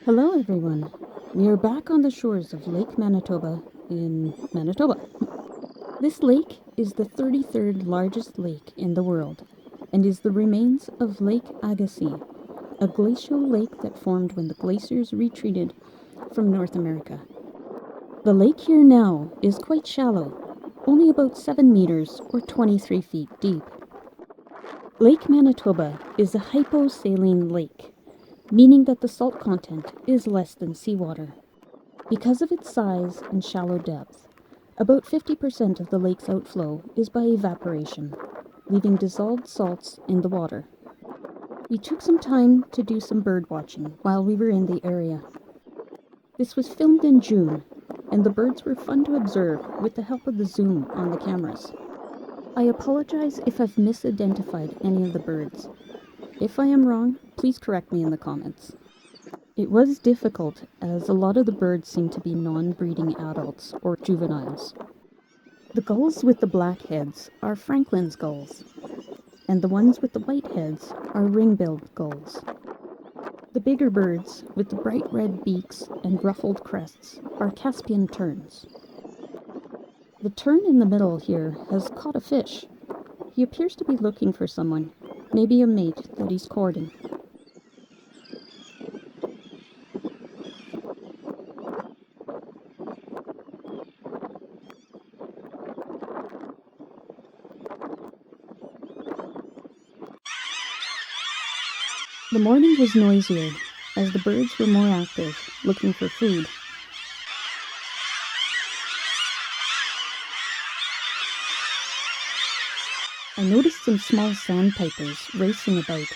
Hello, everyone. We are back on the shores of Lake Manitoba in Manitoba. This lake is the 33rd largest lake in the world and is the remains of Lake Agassiz, a glacial lake that formed when the glaciers retreated from North America. The lake here now is quite shallow, only about 7 meters or 23 feet deep. Lake Manitoba is a hyposaline lake, meaning that the salt content is less than seawater. Because of its size and shallow depth, about 50% of the lake's outflow is by evaporation, leaving dissolved salts in the water. We took some time to do some bird watching while we were in the area. This was filmed in June, and the birds were fun to observe with the help of the zoom on the cameras. I apologize if I've misidentified any of the birds. If I am wrong, please correct me in the comments. It was difficult as a lot of the birds seemed to be non-breeding adults or juveniles. The gulls with the black heads are Franklin's gulls, and the ones with the white heads are ring-billed gulls. The bigger birds with the bright red beaks and ruffled crests are Caspian terns. The tern in the middle here has caught a fish. He appears to be looking for someone, maybe a mate that he's courting. The morning was noisier, as the birds were more active, looking for food. I noticed some small sandpipers racing about.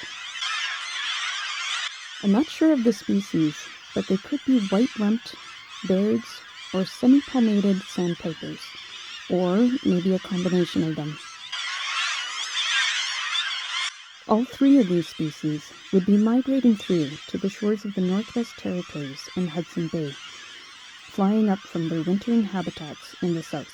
I'm not sure of the species, but they could be white-rumped, Baird's, or semi-palmated sandpipers, or maybe a combination of them. All three of these species would be migrating through to the shores of the Northwest Territories and Hudson Bay, flying up from their wintering habitats in the south.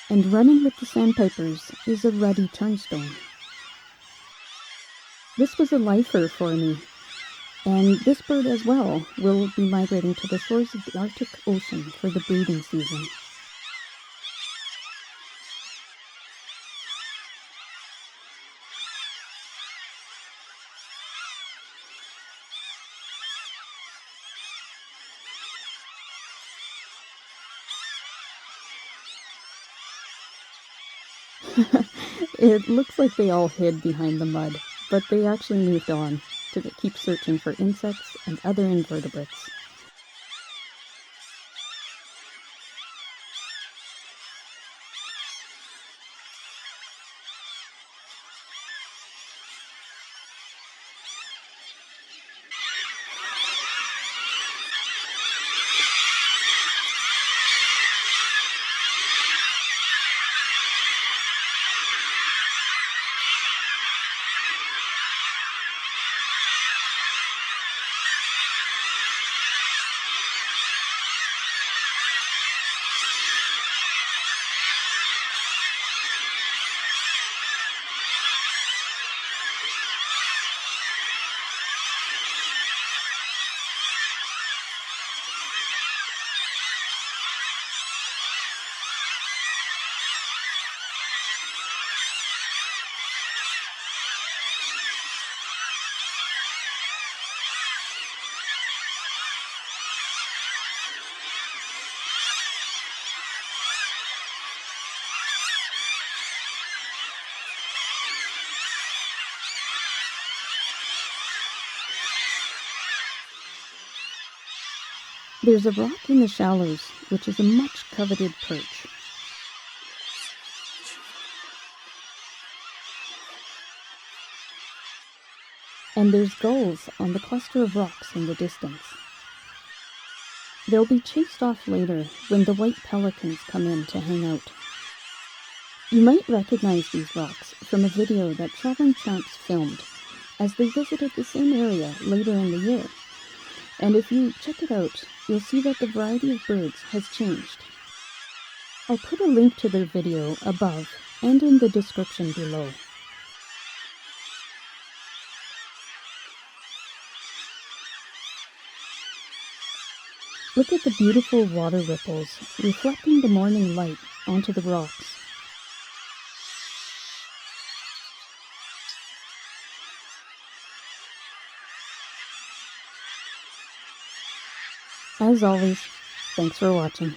And running with the sandpipers is a ruddy turnstone. This was a lifer for me, and this bird as well will be migrating to the shores of the Arctic Ocean for the breeding season. It looks like they all hid behind the mud, but they actually moved on to keep searching for insects and other invertebrates. There's a rock in the shallows, which is a much coveted perch. And there's gulls on the cluster of rocks in the distance. They'll be chased off later when the white pelicans come in to hang out. You might recognize these rocks from a video that Traveling Tramps filmed as they visited the same area later in the year. And if you check it out, you'll see that the variety of birds has changed. I'll put a link to their video above and in the description below. Look at the beautiful water ripples reflecting the morning light onto the rocks. As always, thanks for watching.